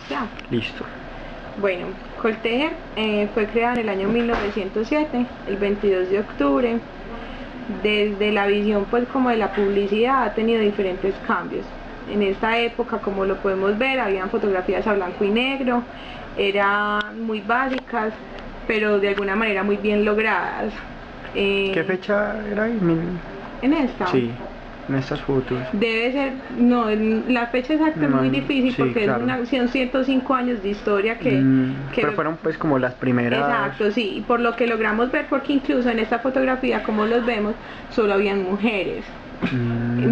Ya. Listo. Bueno, Coltejer fue creada en el año 1907, el 22 de octubre. Desde la visión pues como de la publicidad ha tenido diferentes cambios. En esta época, como lo podemos ver, habían fotografías a blanco y negro, eran muy básicas, pero de alguna manera muy bien logradas. ¿Qué fecha era ahí? En esta. Sí, en estas fotos. Debe ser, no, la fecha exacta es muy difícil sí, porque claro. son 105 años de historia que pero fueron pues como las primeras. Exacto, sí, y por lo que logramos ver, porque incluso en esta fotografía, como los vemos, solo habían mujeres.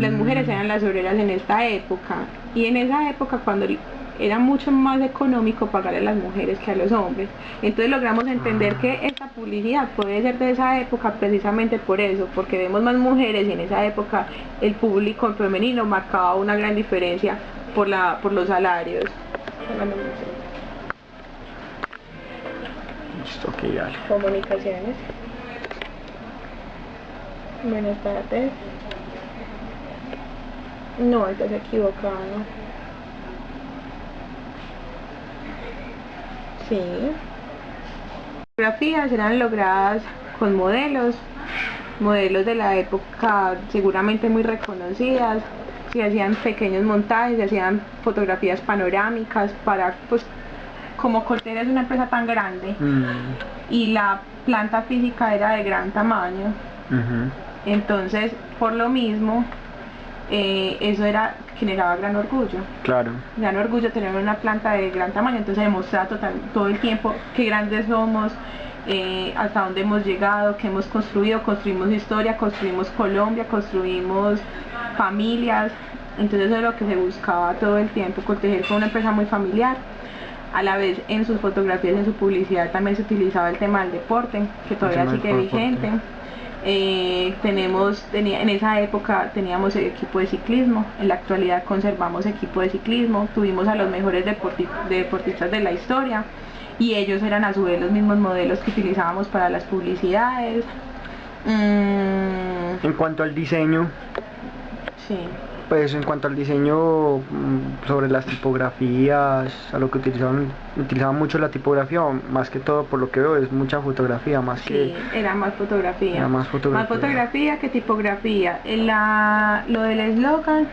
Las mujeres eran las obreras en esta época, y en esa época cuando era mucho más económico pagarle a las mujeres que a los hombres, entonces logramos entender que esta publicidad puede ser de esa época precisamente por eso, porque vemos más mujeres y en esa época el público femenino marcaba una gran diferencia por los salarios. Listo, ok, dale. Comunicaciones. Buenas tardes. No, estás equivocado. Sí. Las fotografías eran logradas con modelos de la época seguramente muy reconocidas. Se hacían pequeños montajes, se hacían fotografías panorámicas para, pues, como Coltejer es una empresa tan grande y la planta física era de gran tamaño, entonces por lo mismo eso generaba gran orgullo. Claro. Gran orgullo tener una planta de gran tamaño, entonces demostrar todo el tiempo qué grandes somos, hasta dónde hemos llegado, qué hemos construido, construimos historia, construimos Colombia, construimos familias. Entonces eso es lo que se buscaba todo el tiempo. Coltejer fue una empresa muy familiar. A la vez en sus fotografías, en su publicidad también se utilizaba el tema del deporte, que todavía sigue vigente. En esa época teníamos el equipo de ciclismo, en la actualidad conservamos equipo de ciclismo, tuvimos a los mejores deportistas de la historia y ellos eran a su vez los mismos modelos que utilizábamos para las publicidades. En cuanto al diseño, Sí. pues en cuanto al diseño, sobre las tipografías, a lo que utilizaban mucho la tipografía, o más que todo por lo que veo es mucha fotografía, más que... era más fotografía. Era más fotografía. Más fotografía que tipografía. Lo del eslogan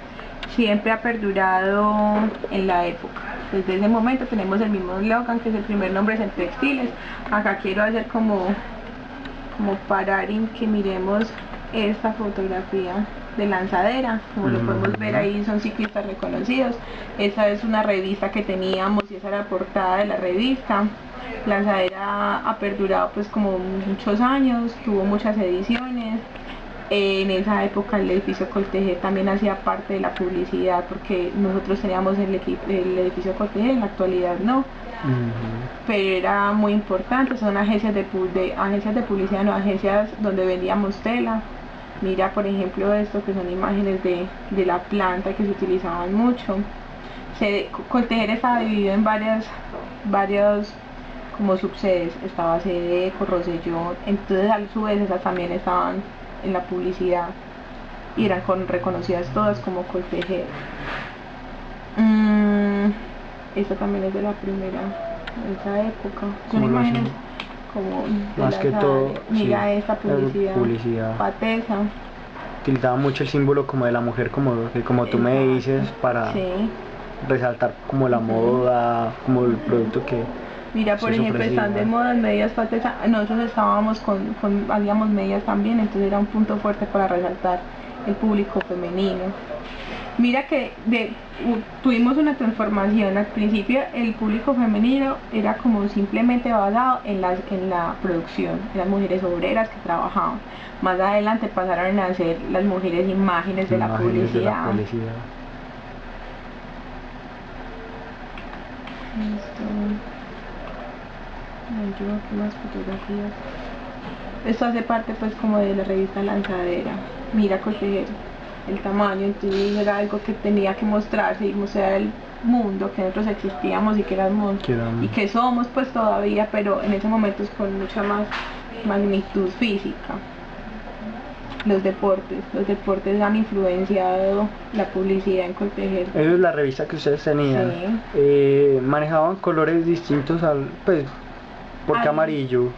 siempre ha perdurado en la época. Desde ese momento tenemos el mismo eslogan, que es el primer nombre es en textiles. Acá quiero hacer como parar en que miremos esta fotografía de Lanzadera, como lo podemos ver ahí, son ciclistas reconocidos. Esa es una revista que teníamos y esa era la portada de la revista. Lanzadera ha perdurado pues como muchos años, tuvo muchas ediciones. En esa época el edificio Coltejer también hacía parte de la publicidad, porque nosotros teníamos el edificio Coltejer, en la actualidad no. Pero era muy importante, son agencias de publicidad, no, agencias donde vendíamos tela. Mira por ejemplo esto, que son imágenes de la planta que se utilizaban mucho. Coltejer estaba dividido en varias como subsedes, estaba Sedeco, Rosselló, entonces a su vez esas también estaban en la publicidad y eran reconocidas todas como Coltejer. Esta también es de la primera, de esa época. Son imágenes como de más que todo. Mira sí, esta publicidad. Patesa. Utilizaba mucho el símbolo como de la mujer, como tú me dices, para resaltar como la moda, como el producto que... Mira, por ejemplo, están de moda medias Patesa. Nosotros estábamos hacíamos medias también, entonces era un punto fuerte para resaltar el público femenino. Mira que tuvimos una transformación. Al principio el público femenino era como simplemente basado en la producción, en las mujeres obreras que trabajaban. Más adelante pasaron a ser las mujeres imágenes de la publicidad. ¿Qué más fotografías? Esto hace parte pues como de la revista Lanzadera. Mira Coltejer, el tamaño, entonces era algo que tenía que mostrarse y mostrar al mundo que nosotros existíamos y que éramos y que somos pues todavía, pero en ese momento es con mucha más magnitud física. Los deportes han influenciado la publicidad en Coltejer. Esa es la revista que ustedes tenían. Manejaban colores distintos pues, ¿por qué amarillo?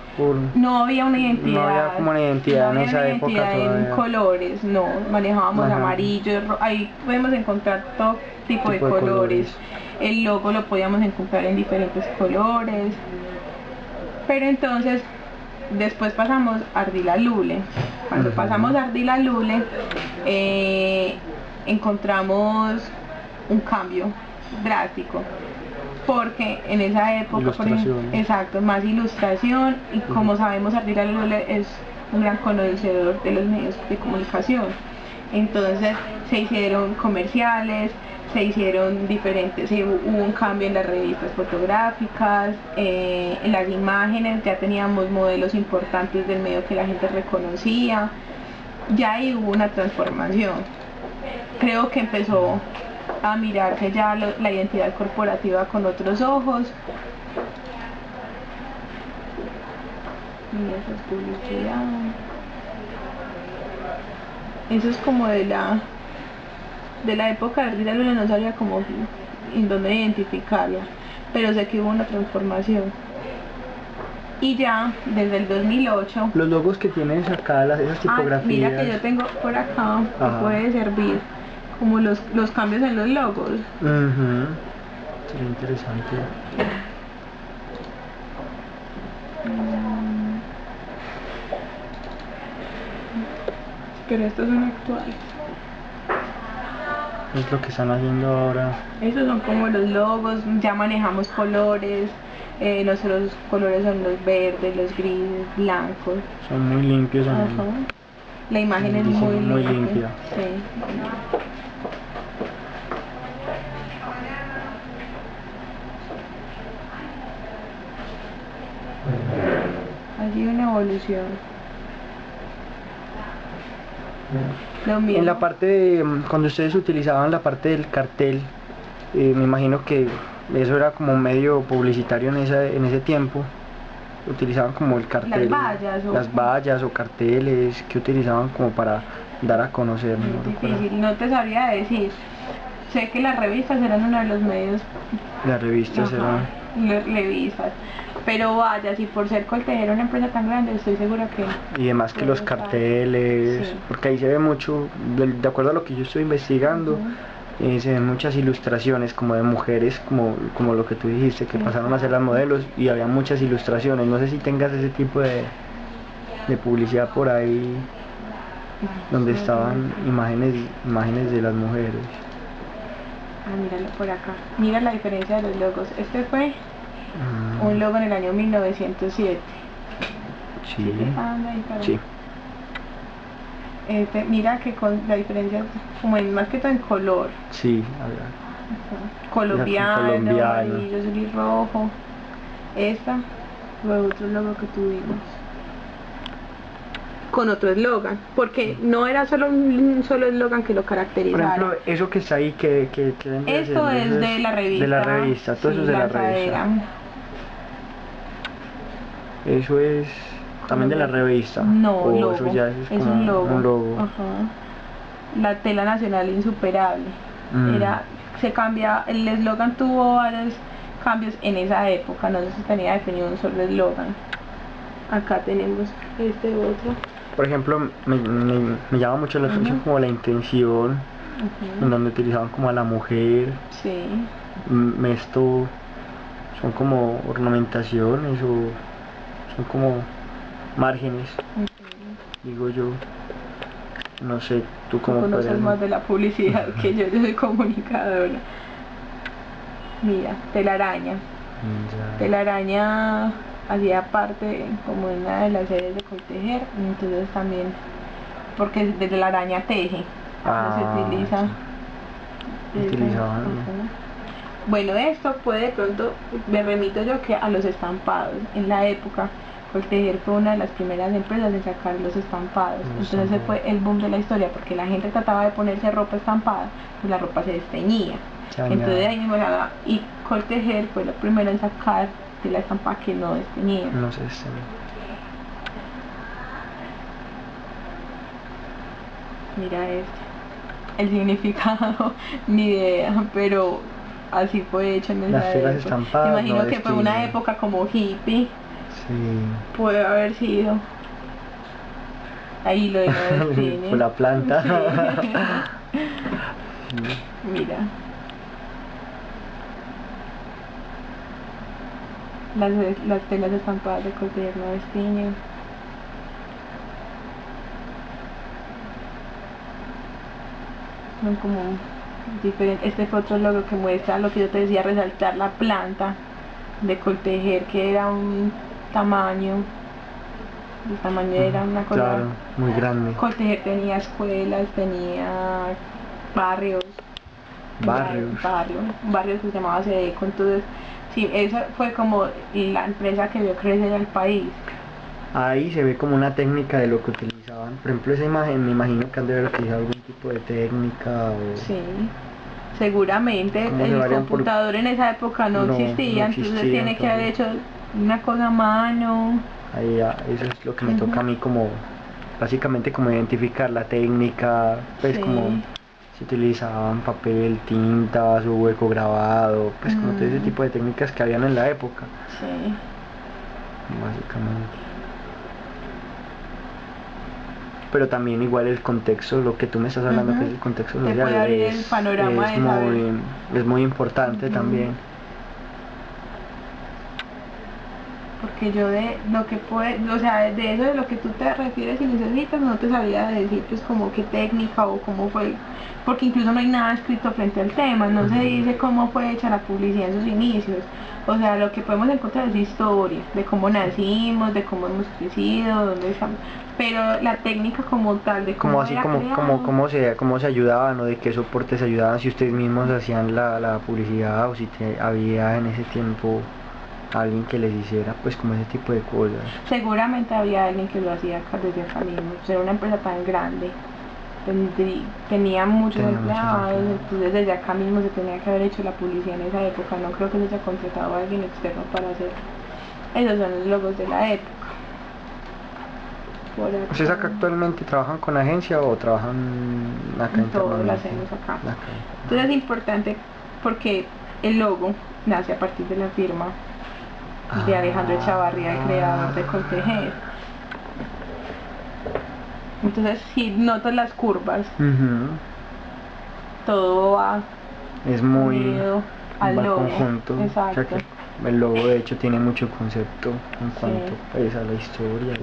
No había una identidad. No había como una identidad no en esa época todavía. En colores, no, manejábamos amarillo, ahí podemos encontrar todo tipo de colores. El logo lo podíamos encontrar en diferentes colores. Pero entonces, después pasamos a Ardila Lule. Cuando pasamos a Ardila Lule, encontramos un cambio drástico. Porque en esa época, exacto, más ilustración, y como sabemos, Ardila Lule es un gran conocedor de los medios de comunicación. Entonces se hicieron comerciales, se hicieron diferentes, hubo un cambio en las revistas fotográficas, en las imágenes, ya teníamos modelos importantes del medio que la gente reconocía, ya ahí hubo una transformación. Creo que empezó a mirarse ya la identidad corporativa con otros ojos. Mira, esa es publicidad. Eso es como de la época de Ardila Lule, no sabía cómo en dónde identificarla, pero sé que hubo una transformación. Y ya desde el 2008 los logos que tienes acá, esas tipografías. Mira que yo tengo por acá, que puede servir como los cambios en los logos. Sería interesante. Pero estos son actuales. Es lo que están haciendo ahora. Esos son como los logos, ya manejamos colores. Nuestros colores son los verdes, los grises, blancos. Son muy limpios. La imagen es muy limpia. Sí. Hay una evolución. En la parte cuando ustedes utilizaban la parte del cartel, me imagino que eso era como un medio publicitario en ese tiempo. Utilizaban como el cartel, las vallas o carteles que utilizaban como para dar a conocer. Difícil, no te sabría decir. Sé que las revistas eran uno de los medios. Las revistas eran revistas. Pero vaya, si por ser Coltejer una empresa tan grande, estoy segura que... Y además que los carteles, porque ahí se ve mucho, de acuerdo a lo que yo estoy investigando, se ven muchas ilustraciones como de mujeres, como lo que tú dijiste, que pasaron a ser las modelos, y había muchas ilustraciones. No sé si tengas ese tipo de publicidad por ahí, donde estaban imágenes de las mujeres. Míralo por acá. Mira la diferencia de los logos. Este fue un logo en el año 1907. Sí. Mira que con la diferencia, como más que todo en color. Sí, colombiano, amarillo, azul y rojo. Esta fue otro logo que tuvimos con otro eslogan, porque no era solo un solo eslogan que lo caracterizara. Por ejemplo, eso que está ahí, que esto es de la revista. De la revista, todo eso es de la revista. Eso es también de la revista. No, logo. Eso ya es como un logo. Un logo. La tela nacional insuperable. Se cambia, el eslogan tuvo varios cambios en esa época, no se tenía definido un solo eslogan. Acá tenemos este otro. Por ejemplo, me llama mucho la atención como la intención, en donde utilizaban como a la mujer. Sí. Esto son como ornamentaciones o son como márgenes, digo yo. No sé, tú cómo conoces más de la publicidad que yo soy comunicadora. Mira, telaraña. Telaraña hacía parte como una de las series de Coltejer, entonces también, porque desde la araña teje, se utiliza. Bueno, esto puede de pronto, me remito yo que a los estampados. En la época, Coltejer fue una de las primeras empresas en sacar los estampados. Entonces ese fue el boom de la historia, porque la gente trataba de ponerse ropa estampada, pues la ropa se desteñía. Entonces de ahí mismo, y Coltejer fue lo primero en sacar de la estampa que no desteñía. No se desteñía. Mira este. El significado, ni idea, pero así fue hecho en esa Las telas época. Me estampadas, imagino no que fue una destiñen. época como hippie, Sí. puede haber sido. Ahí lo de no Por destiñe. la planta. Sí. Sí. Mira. Las telas estampadas de Colbert no destiñen. Son como diferentes. Este fue otro logo que muestra lo que yo te decía, resaltar la planta de Coltejer, que era un tamaño, el tamaño era una cosa. Claro, muy grande. Coltejer tenía escuelas, tenía barrios, barrios que se llamaba Sedeco. Entonces sí, esa fue como la empresa que vio crecer al país. Ahí se ve como una técnica de lo que utilizaban. Por ejemplo, esa imagen me imagino que han de haber utilizado algún tipo de técnica o... Sí, seguramente ¿Cómo se el varían por...? computador en esa época no No existía, entonces existía, tiene que haber entonces... hecho una cosa a mano. Ahí ya, eso es lo que me toca a mí como... Básicamente como identificar la técnica, pues como... Sí. Se utilizaban papel, tinta, su hueco grabado, pues como todo ese tipo de técnicas que habían en la época, Sí. básicamente. Pero también igual el contexto, lo que tú me estás hablando, que es el contexto Te social, puede abrir el panorama de saber. es muy importante también. Porque yo de lo que puede, o sea, de eso de lo que tú te refieres y necesitas, no te sabría decir pues como qué técnica o cómo fue, porque incluso no hay nada escrito frente al tema, no se dice cómo fue hecha la publicidad en sus inicios. O sea, lo que podemos encontrar es historia, de cómo nacimos, de cómo hemos crecido, dónde estamos, pero la técnica como tal, de Como cómo así, era creado. cómo se ayudaban o de qué soporte se ayudaban, si ustedes mismos hacían la publicidad o si había en ese tiempo alguien que les hiciera pues como ese tipo de cosas. Seguramente había alguien que lo hacía desde acá mismo, pues era una empresa tan grande, tenía muchos Tenía muchos empleados, empleados. entonces desde acá mismo se tenía que haber hecho la publicidad en esa época, no creo que se haya contratado a alguien externo para hacerlo. Esos son los logos de la época. Por ¿Ustedes acá acá, actualmente trabajan con agencia o trabajan acá todo lo internamente? hacemos acá. Acá. Entonces es importante porque el logo nace a partir de la firma de Alejandro Echavarría, el creador de Coltejer. Entonces si notas las curvas, todo va Es muy unido al va logo. conjunto. O sea Exacto. que el logo de hecho tiene mucho concepto en cuanto Sí. pues, a la historia.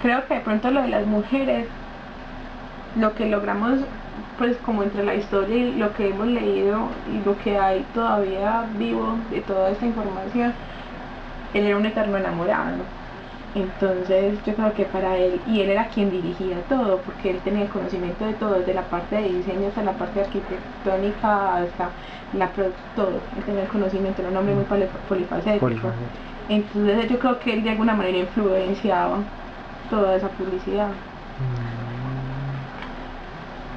Creo que de pronto lo de las mujeres, lo que logramos pues como entre la historia y lo que hemos leído y lo que hay todavía vivo de toda esta información, él era un eterno enamorado. Entonces yo creo que para él, y él era quien dirigía todo, porque él tenía el conocimiento de todo, desde la parte de diseño hasta la parte arquitectónica, hasta todo, él tenía el conocimiento, era un hombre muy polifacético. Entonces yo creo que él de alguna manera influenciaba toda esa publicidad.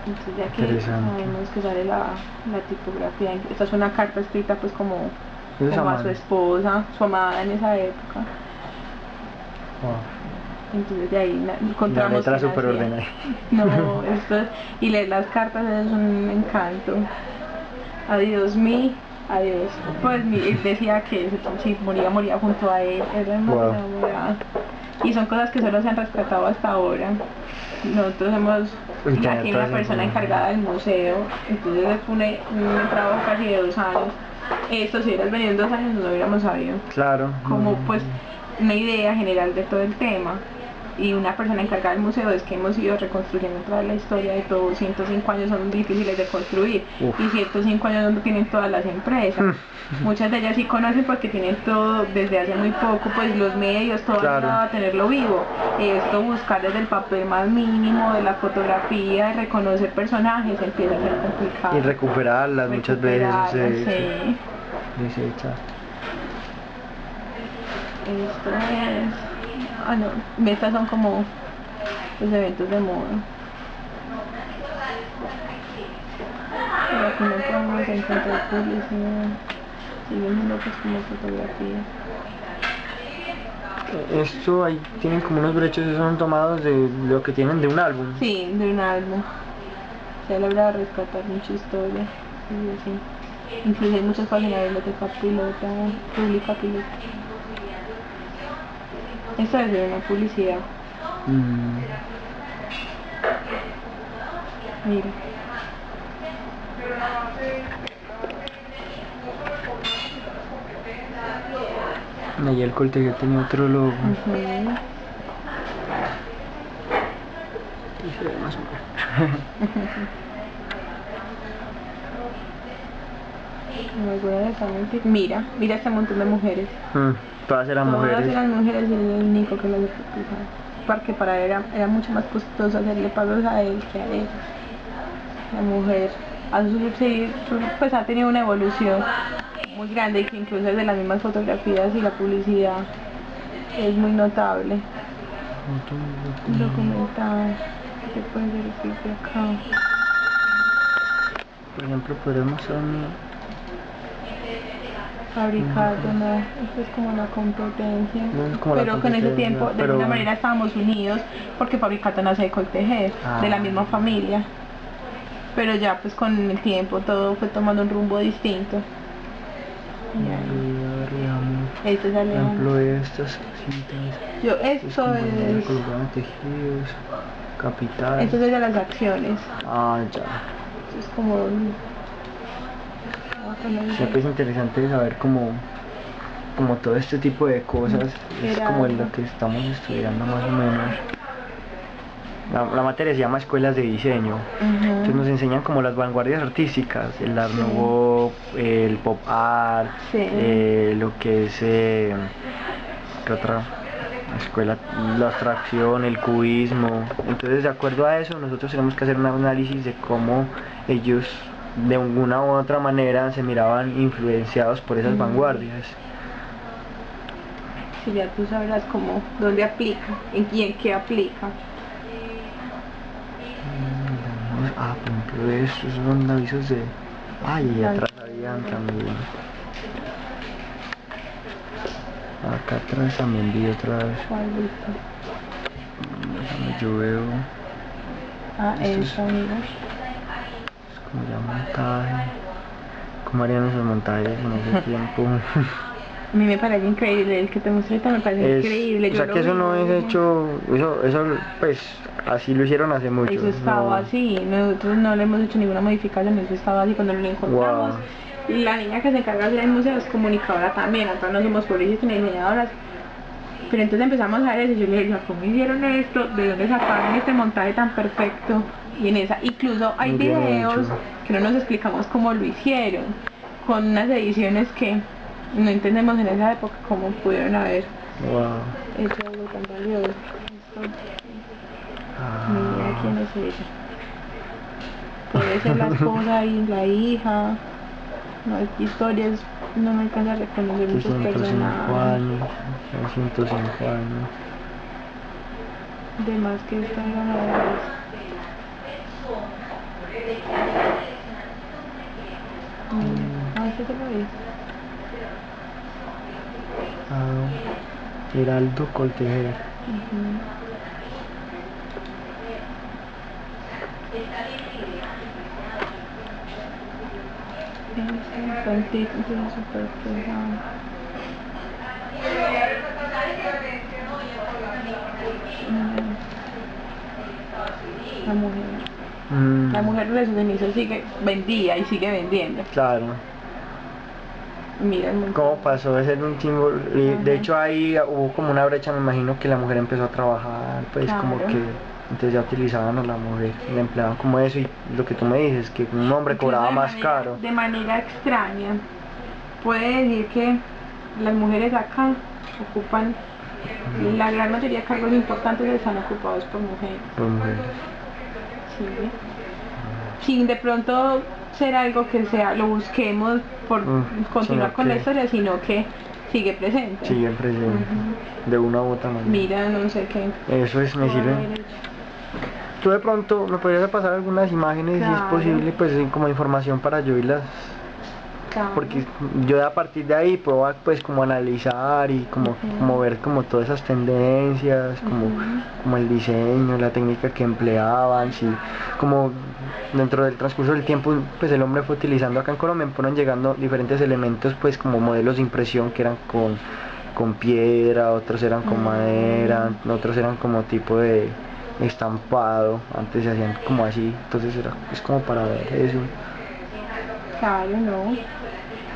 Entonces ya que sabemos que sale la tipografía, esta es una carta escrita pues como a su esposa, su amada en esa época. Entonces de ahí encontramos la letra súper ordenada. No, y leer las cartas es un encanto. Adiós adiós. Pues él decía que si moría junto a él, era enamorado. Y son cosas que solo se han rescatado hasta ahora. Nosotros hemos, aquí hay una persona encargada del museo, entonces fue un trabajo casi de 2 años. Esto si hubieras venido en 2 años no lo hubiéramos sabido. Claro. Como pues una idea general de todo el tema. Y una persona encargada del museo es que hemos ido reconstruyendo toda la historia de todos. 105 años son difíciles de construir. Y 105 años no tienen todas las empresas. Muchas de ellas sí conocen porque tienen todo desde hace muy poco, pues los medios, todo ayudado a tenerlo vivo. Esto buscar desde el papel más mínimo, de la fotografía, de reconocer personajes, empieza a ser complicado. Y recuperarlas muchas veces. Sí. Desechar. Esto es... Ah, no, estas son como los eventos de moda. Pero aquí no podemos encontrar publicidad. Siguen viendo pues como fotografía. Esto ahí tienen como unos brechos, esos son tomados de lo que tienen de un álbum. Sí, de un álbum. Se ha logrado rescatar mucha historia. Y así. Incluso hay muchas páginas de biblioteca pilota, pública pilota. Esto es de una publicidad. Mira. Ahí el Coltejer tenía otro logo. Y se ve más o menos. Mira, mira este montón de mujeres. Todas eran Todas mujeres. eran mujeres y él era el único que las expulsaba. Porque para él era mucho más costoso hacerle pagos a él que a ella. La mujer pues ha tenido una evolución muy grande y que incluso desde las mismas fotografías y la publicidad es muy notable. Documental, ¿qué puede decir de acá? Por ejemplo, podemos Fabricado, no, esto es como la competencia, no es como pero la con ese competencia, tiempo de pero alguna manera estábamos unidos porque Fabricato nace de Coltejer, de la misma familia, pero ya pues con el tiempo todo fue tomando un rumbo distinto. Este es por ejemplo, estas cintas. Esto es tejidos, capital. esto es de las acciones. Ah, ya. Esto es como Siempre es interesante saber como todo este tipo de cosas. Es como en lo que estamos estudiando más o menos. La materia se llama escuelas de diseño. Entonces nos enseñan como las vanguardias artísticas, el Art Nouveau, el pop art, lo que es ¿qué otra escuela? La abstracción, el cubismo. Entonces de acuerdo a eso nosotros tenemos que hacer un análisis de cómo ellos de alguna u otra manera se miraban influenciados por esas vanguardias. Si ya tú sabrás cómo, dónde aplica, y en qué aplica. Por ejemplo, estos son avisos de... y atrás habían también... Acá atrás también vi otra vez. Yo veo... Esa, mira. Es como ya montaje. ¿Cómo harían esos montajes en ese tiempo? A mí me parece increíble, el que te mostré me parece increíble. O sea que eso no es hecho, eso pues así lo hicieron hace mucho. Eso estaba así, nosotros no le hemos hecho ninguna modificación, eso estaba así cuando lo encontramos. Y la niña que se encarga de hacer el museo es comunicadora también, nosotros no somos publicistas ni diseñadoras. Pero entonces empezamos a ver eso y yo le dije, ¿cómo hicieron esto? ¿De dónde sacaron este montaje tan perfecto? Y en esa, incluso hay videos que no nos explicamos cómo lo hicieron, con unas ediciones que no entendemos en esa época cómo pudieron haber hecho algo tan valioso. Mira quién es ella. Puede ser la esposa y la hija. No hay historias, no me alcanza a reconocer muchos personajes. 105 años. De más que esta era una de las... ¿Este te lo ves? Heraldo Coltejer. La mujer. La mujer de sus inicios vendía y sigue vendiendo. Claro. Mira cómo pasó de ser un símbolo. De hecho ahí hubo como una brecha, me imagino que la mujer empezó a trabajar, pues como que entonces ya utilizaban a la mujer, la empleaban como eso, y lo que tú me dices, que un hombre cobraba más caro. De manera extraña, puede decir que las mujeres acá ocupan, la gran mayoría de cargos importantes están ocupados por mujeres. Por mujeres. Sí. Sin de pronto ser algo que sea, lo busquemos por continuar con la historia, sino que sigue presente. Sigue presente, de una u otra manera. Mira, no sé qué. Eso es, me sirve. Tú de pronto me podrías pasar algunas imágenes, si es posible, pues como información para yo irlas Claro. Porque yo a partir de ahí puedo pues como analizar y como ver como todas esas tendencias, como el diseño, la técnica que empleaban, sí, como dentro del transcurso del tiempo pues el hombre fue utilizando acá en Colombia, fueron llegando diferentes elementos pues como modelos de impresión que eran con piedra, otros eran con madera, otros eran como tipo de estampado, antes se hacían como así, entonces era es como para ver eso. Claro, no.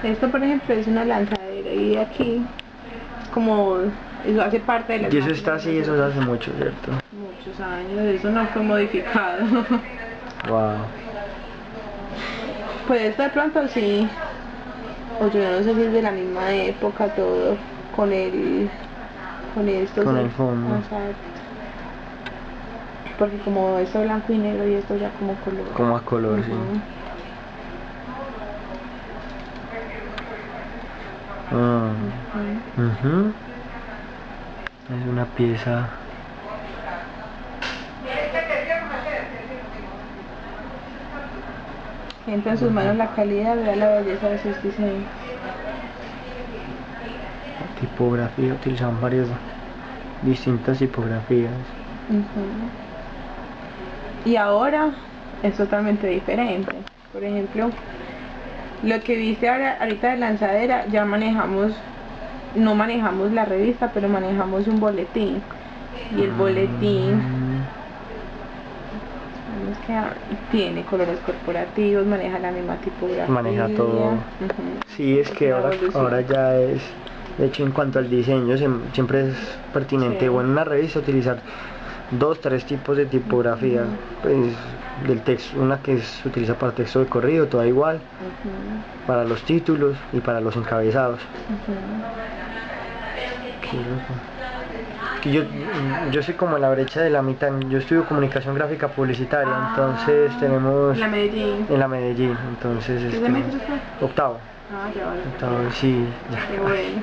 Esto, por ejemplo, es una lanzadera y aquí, como eso hace parte de las Y eso está máquinas así, de eso nosotros. hace mucho, ¿cierto? Muchos años, eso no fue modificado. Wow. Pues esto de pronto sí, o yo no sé si es de la misma época todo, con esto. Con Sí. el fondo. Exacto. Porque como esto blanco y negro y esto ya como color. Como a color, sí. Es una pieza. Entra en sus manos la calidad, vea la belleza de sus diseños. Tipografía, utilizaban varias distintas tipografías. Y ahora es totalmente diferente. Por ejemplo, lo que viste ahorita de lanzadera, ya no manejamos la revista, pero manejamos un boletín. Y el boletín tiene colores corporativos, maneja la misma tipografía. Maneja todo. Sí, es que ahora ya es, de hecho en cuanto al diseño siempre es pertinente, o en una revista utilizar 2-3 tipos de tipografía, pues del texto, una que se utiliza para texto de corrido, toda igual, para los títulos y para los encabezados. Que yo soy como en la brecha de la mitad, yo estudio comunicación gráfica publicitaria, entonces tenemos en la Medellín, entonces octavo. Octavo, sí. Qué bueno.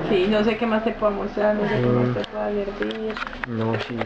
Sí, no sé qué más te puedo mostrar, no sé qué más te puedo servir. No, sí.